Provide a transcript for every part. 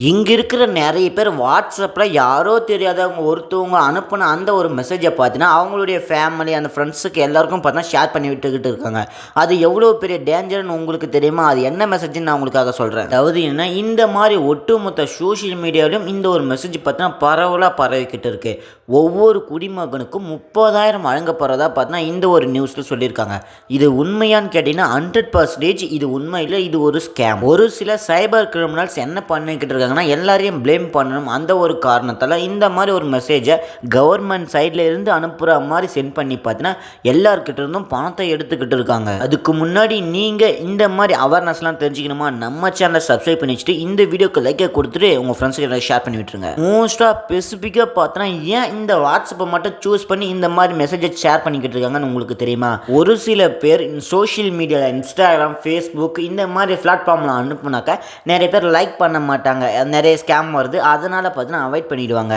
இங்க இருக்கிற நெறைய பேர் WhatsAppல யாரோ தெரியாதவங்க ஒருத்தவங்க அனுப்புன அந்த ஒரு மெசேஜ பார்த்தீங்கன்னா, அவங்களுடைய ஃபேமிலி அந்த ஃப்ரெண்ட்ஸுக்கு எல்லாருக்கும் பார்த்தீங்கன்னா, ஷேர் பண்ணி விட்டுக்கிட்டு இருக்காங்க. அது எவ்வளோ பெரிய டேஞ்சர்ன்னு உங்களுக்கு தெரியுமா? அது என்ன மெசேஜ்ன்னு நான் உங்களுக்காக சொல்றேன். அதாவது என்னன்னா, இந்த மாரி ஒட்டுமொத்த சோசியல் மீடியாவிலும் இந்த ஒரு மெசேஜ் பார்த்தீங்கன்னா, பரவலா பரவிக்கிட்டு இருக்கு. ஒவ்வொரு குடிமகனுக்கும் 30,000 வழங்கப்படுறதா பார்த்தீங்கன்னா, இந்த ஒரு நியூஸ்ல சொல்லியிருக்காங்க. இது உண்மையான்னு கேட்டீங்கன்னா, 100% இது உண்மை இல்ல. இது ஒரு ஸ்கேம். ஒரு சில சைபர் கிரிமினல்ஸ் என்ன பண்ணிக்கிட்டு இருக்காங்க எல்லாரையும் ப்ளேம் பண்ணணும். அந்த ஒரு காரணத்தால இந்த மாதிரி ஒரு மெசேஜை கவர்மெண்ட் சைட்ல இருந்து அனுப்புற மாதிரி சென்ட் பண்ணி பார்த்தீங்கன்னா எல்லார்கிட்ட இருந்தும் பணத்தை எடுத்துக்கிட்டு இருக்காங்க. அதுக்கு முன்னாடி நீங்க இந்த மாதிரி அவேர்னஸ்லாம் தெரிஞ்சுக்கணுமா, நம்ம சேனலை சப்ஸ்கிரைப் பண்ணி வச்சுட்டு இந்த வீடியோக்கு லைக்கை கொடுத்துட்டு உங்க ஃப்ரெண்ட்ஸுக்கு ஷேர் பண்ணி விட்டுருங்க. மோஸ்டா ஸ்பெசிஃபிக்காக பார்த்தோன்னா ஏன் இந்த வாட்ஸ்அப்பை மட்டும் சூஸ் பண்ணி இந்த மாதிரி மெசேஜை ஷேர் பண்ணிக்கிட்டு இருக்காங்கன்னு உங்களுக்கு தெரியுமா? ஒரு சில பேர் சோஷியல் மீடியாவில் இன்ஸ்டாகிராம், ஃபேஸ்புக் இந்த மாதிரி பிளாட்ஃபார்மில் அனுப்புனாக்கா நிறைய பேர் லைக் பண்ண மாட்டாங்க. நிறைய ஸ்கேம் வருது. அதனால் பார்த்தீங்கன்னா அவாய்ட் பண்ணிவிடுவாங்க.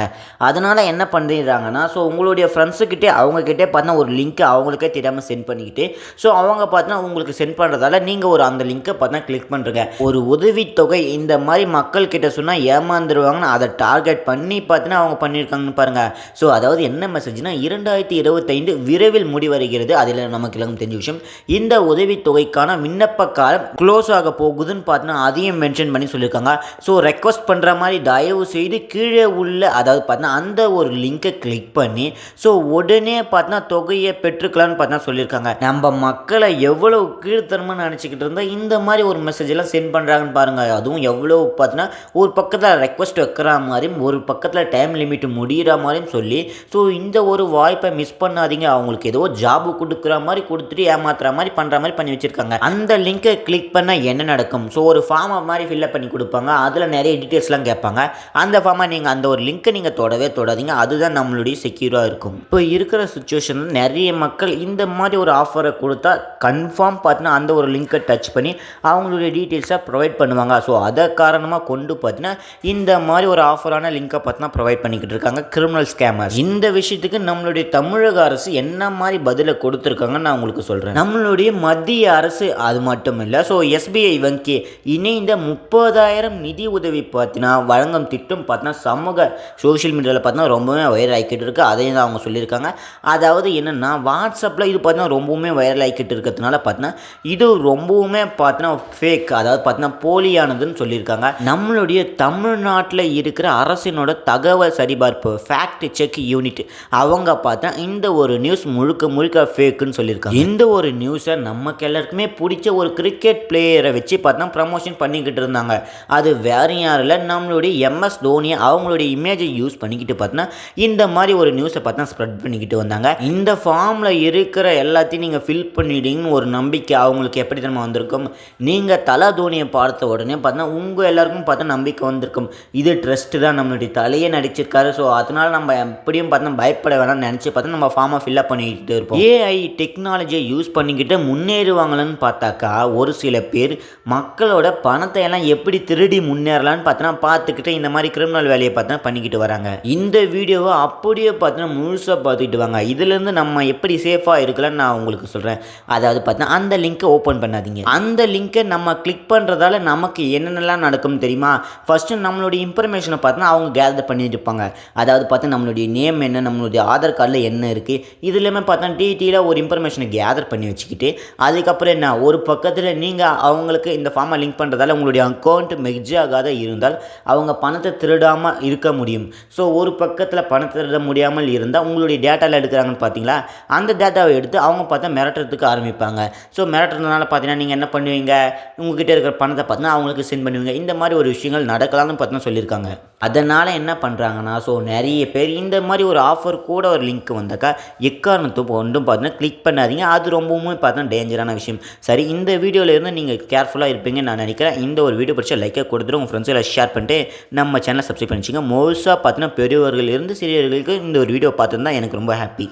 அதனால் என்ன பண்ணிடுறாங்கன்னா, ஸோ உங்களுடைய ஃப்ரெண்ட்ஸுக்கிட்டே அவங்கக்கிட்டே பார்த்தீங்கன்னா ஒரு லிங்க்கை அவங்களுக்கே தெரியாமல் சென்ட் பண்ணிக்கிட்டு ஸோ அவங்க பார்த்தீங்கன்னா உங்களுக்கு சென்ட் பண்ணுறதால நீங்கள் ஒரு அந்த லிங்க்கை பார்த்தீங்கன்னா கிளிக் பண்ணுறீங்க. ஒரு உதவித்தொகை இந்த மாதிரி மக்கள்கிட்ட சொன்னால் ஏமாந்துருவாங்கன்னு அதை டார்கெட் பண்ணி பார்த்தீங்கன்னா அவங்க பண்ணியிருக்காங்கன்னு பாருங்கள். ஸோ அதாவது என்ன மெசேஜ்னா 2025 விரைவில் முடிவடைகிறது. அதில் நமக்கு எல்லாம் தெரிஞ்ச விஷயம். இந்த உதவித்தொகைக்கான விண்ணப்ப காலம் க்ளோஸ் ஆக போகுதுன்னு பார்த்தீங்கன்னா அதையும் மென்ஷன் பண்ணி சொல்லியிருக்காங்க. ஸோ ரெக்வஸ்ட் பண்ணுற மாதிரி தயவு செய்து கீழே உள்ள அதாவது பார்த்தீங்கன்னா அந்த ஒரு லிங்கை கிளிக் பண்ணி ஸோ உடனே பார்த்தீங்கன்னா தொகையை பெற்றுக்கலான்னு பார்த்தீங்கன்னா சொல்லியிருக்காங்க. நம்ம மக்களை எவ்வளோ கீழ்த்தரமாக நினச்சிக்கிட்டு இருந்தால் இந்த மாதிரி ஒரு மெசேஜ் எல்லாம் சென்ட் பண்ணுறாங்கன்னு பாருங்கள். அதுவும் எவ்வளோ பார்த்தீங்கன்னா ஒரு பக்கத்தில் ரெக்வஸ்ட் வைக்கிற மாதிரியும் ஒரு பக்கத்தில் டைம் லிமிட் முடிகிற மாதிரியும் சொல்லி ஸோ இந்த ஒரு வாய்ப்பை மிஸ் பண்ணாதீங்க. அவங்களுக்கு ஏதோ ஜாபு கொடுக்குற மாதிரி கொடுத்துட்டு ஏமாத்துற மாதிரி பண்ணுற மாதிரி பண்ணி வச்சுருக்காங்க. அந்த லிங்கை கிளிக் பண்ணால் என்ன நடக்கும்? ஸோ ஒரு ஃபார்மை மாதிரி ஃபில்அப் பண்ணி கொடுப்பாங்க. அதில் நிறைய டீட்டெயில்ஸ்லாம் கேட்பாங்க. அந்த ஃபார்மை நீங்கள் அந்த ஒரு லிங்க்கை நீங்கள் தொடாதீங்க. அதுதான் நம்மளுடைய செக்யூராக இருக்கும். இப்போ இருக்கிற சுச்சுவேஷனில் நிறைய மக்கள் இந்த மாதிரி ஒரு ஆஃபரை கொடுத்தா கன்ஃபார்ம் பார்த்தீங்கன்னா அந்த ஒரு லிங்க்கை டச் பண்ணி அவங்களுடைய டீட்டெயில்ஸை ப்ரொவைட் பண்ணுவாங்க. ஸோ அதை காரணமாக கொண்டு பார்த்தீங்கன்னா இந்த மாதிரி ஒரு ஆஃபரான லிங்க்கை பார்த்தீங்கன்னா ப்ரொவைட் பண்ணிக்கிட்டு இருக்காங்க கிரிமினல் ஸ்கேமர்ஸ். இந்த விஷயத்துக்கு நம்மளுடைய தமிழக அரசு என்ன மாதிரி பதிலை கொடுத்துருக்காங்கன்னு நான் உங்களுக்கு சொல்கிறேன். நம்மளுடைய மத்திய அரசு அது மட்டும் இல்லை, ஸோ SBI வங்கி இணைந்த 30,000 நிதி உதவி பார்த்தீங்கன்னா வழங்கும் திட்டம் பார்த்தீங்கன்னா சமூக சோஷியல் மீடியாவில் பார்த்தீங்கன்னா ரொம்பவே வைரல் ஆகிக்கிட்டு இருக்குது. அதையும் தான் அவங்க சொல்லியிருக்காங்க. அதாவது என்னென்னா வாட்ஸ்அப்பில் இது பார்த்தீங்கன்னா ரொம்பவுமே வைரல் ஆகிக்கிட்டு இருக்கிறதுனால பார்த்தீங்கன்னா இது ரொம்பவுமே பார்த்தீங்கன்னா ஃபேக், அதாவது பார்த்தீங்கன்னா போலியானதுன்னு சொல்லியிருக்காங்க. நம்மளுடைய தமிழ்நாட்டில் இருக்கிற அரசினோட தகவல் சரிபார்ப்பு ஃபேக்ட் செக் யூனிட் அவங்க பார்த்தா இந்த ஒரு நியூஸ் முழுக்க ஃபேக்குன்னு சொல்லியிருக்காங்க. இந்த ஒரு நியூஸை நமக்கு எல்லாருக்குமே பிடிச்ச ஒரு கிரிக்கெட் பிளேயரை வச்சு பார்த்தா ப்ரமோஷன் பண்ணிக்கிட்டு இருந்தாங்க. அது வேற யாரும் இல்லை, நம்மளுடைய MS தோனி அவங்களுடைய இமேஜை யூஸ் பண்ணிக்கிட்டு பார்த்தீங்கன்னா இந்த மாதிரி ஒரு நியூஸை பார்த்தா ஸ்ப்ரெட் பண்ணிக்கிட்டு வந்தாங்க. இந்த ஃபார்மில் இருக்கிற எல்லாத்தையும் நீங்கள் ஃபில் பண்ணிட்டீங்கன்னு ஒரு நம்பிக்கை அவங்களுக்கு எப்படி தெரியுமா வந்திருக்கும்? நீங்கள் தலை தோனியை பார்த்த உடனே பார்த்தீங்கன்னா உங்கள் எல்லாருக்கும் பார்த்தா நம்பிக்கை வந்திருக்கும். இது ட்ரஸ்ட்டு தான், நம்மளுடைய தலையே நடிச்சிருக்காரு. ஸோ அதனால் நம்ம எப்படியும் பார்த்தா பயப்பட வேணாம்னு நினச்சி பார்த்தா நம்ம ஃபார்மை ஃபில்அப் பண்ணிக்கிட்டு இருப்போம். AI டெக்னாலஜியை யூஸ் பண்ணிக்கிட்டு முன்னேறுவாங்களான்னு பார்த்தாக்கா ஒரு சில பேர் மக்களோட பணத்தை எல்லாம் எப்படி திருடி முன்னேறலான்னு பார்த்தோன்னா பார்த்துக்கிட்டு இந்த மாதிரி கிரிமினல் வேலையை பார்த்தா பண்ணிக்கிட்டு வராங்க. இந்த வீடியோவை அப்படியே பார்த்தீங்கன்னா முழுசாக பார்த்துக்கிட்டு வாங்க. இதுலேருந்து நம்ம எப்படி சேஃபாக இருக்கலாம்னு நான் உங்களுக்கு சொல்கிறேன். அதாவது பார்த்தீங்கன்னா அந்த லிங்க்கை ஓப்பன் பண்ணாதீங்க. அந்த லிங்க்கை நம்ம கிளிக் பண்ணுறதால நமக்கு என்னென்னலாம் நடக்கும் தெரியுமா? ஃபஸ்ட்டு நம்மளுடைய இன்ஃபர்மேஷனை பார்த்தீங்கன்னா அவங்க கேதர் பண்ணிட்டு இருப்பாங்க. அதாவது பார்த்தா நம்மளுடைய நேம் என்ன, நம்மளுடைய ஆதார் கார்டில் என்ன இருக்குது, இது எல்லாமே பார்த்தா டீட்டெயிலாக ஒரு இன்ஃபர்மேஷனை கேதர் பண்ணி வச்சுக்கிட்டு அதுக்கப்புறம் என்ன ஒரு பக்கத்தில் நீங்கள் அவங்களுக்கு இந்த ஃபார்மை லிங்க் பண்ணுறதால உங்களுடைய அக்கௌண்ட் மெர்ஜ் ஆகாத இருந்தால் அவங்க பணத்தை திருடாமல் இருக்க முடியும். ஸோ ஒரு பக்கத்தில் பணத்தை திருட முடியாமல் இருந்தால் உங்களுடைய டேட்டாவில் எடுக்கிறாங்கன்னு பார்த்தீங்களா, அந்த டேட்டாவை எடுத்து அவங்க பார்த்தா மிரட்டுறதுக்கு ஆரம்பிப்பாங்க. ஸோ மிரட்டுறதுனால பார்த்தீங்கன்னா நீங்கள் என்ன பண்ணுவீங்க, உங்ககிட்ட இருக்கிற பணத்தை பார்த்தீங்கன்னா அவங்களுக்கு சென்ட் பண்ணுவீங்க. இந்த மாதிரி ஒரு விஷயங்கள் நடக்கலாம்னு பார்த்தீங்கன்னா சொல்லியிருக்காங்க. அதனால் என்ன பண்ணுறாங்கன்னா ஸோ நிறைய பேர் இந்த மாதிரி ஒரு ஆஃபர் கூட ஒரு லிங்க் வந்தாக்கா எக்காரணத்தை ஒன்றும் பார்த்தீங்கன்னா கிளிக் பண்ணாதீங்க. அது ரொம்பவுமே பார்த்தா டேஞ்சரான விஷயம். சரி, இந்த வீடியோவில் இருந்து நீங்கள் கேர்ஃபுல்லாக இருப்பீங்கன்னு நான் நினைக்கிறேன். இந்த ஒரு வீடியோ பிடிச்சா லைக்கை கொடுத்துட்டு உங்கள் ஃப்ரெண்ட்ஸில் ஷேர் பண்ணிட்டு நம்ம சேனலை சப்ஸ்கிரைப் பண்ணிச்சிங்க. மோஸ்ட்டாக பார்த்தீங்கன்னா பெரியவர்கள் இருந்து சிறியவர்களுக்கு இந்த ஒரு வீடியோ பார்த்துருந்தா எனக்கு ரொம்ப ஹாப்பி.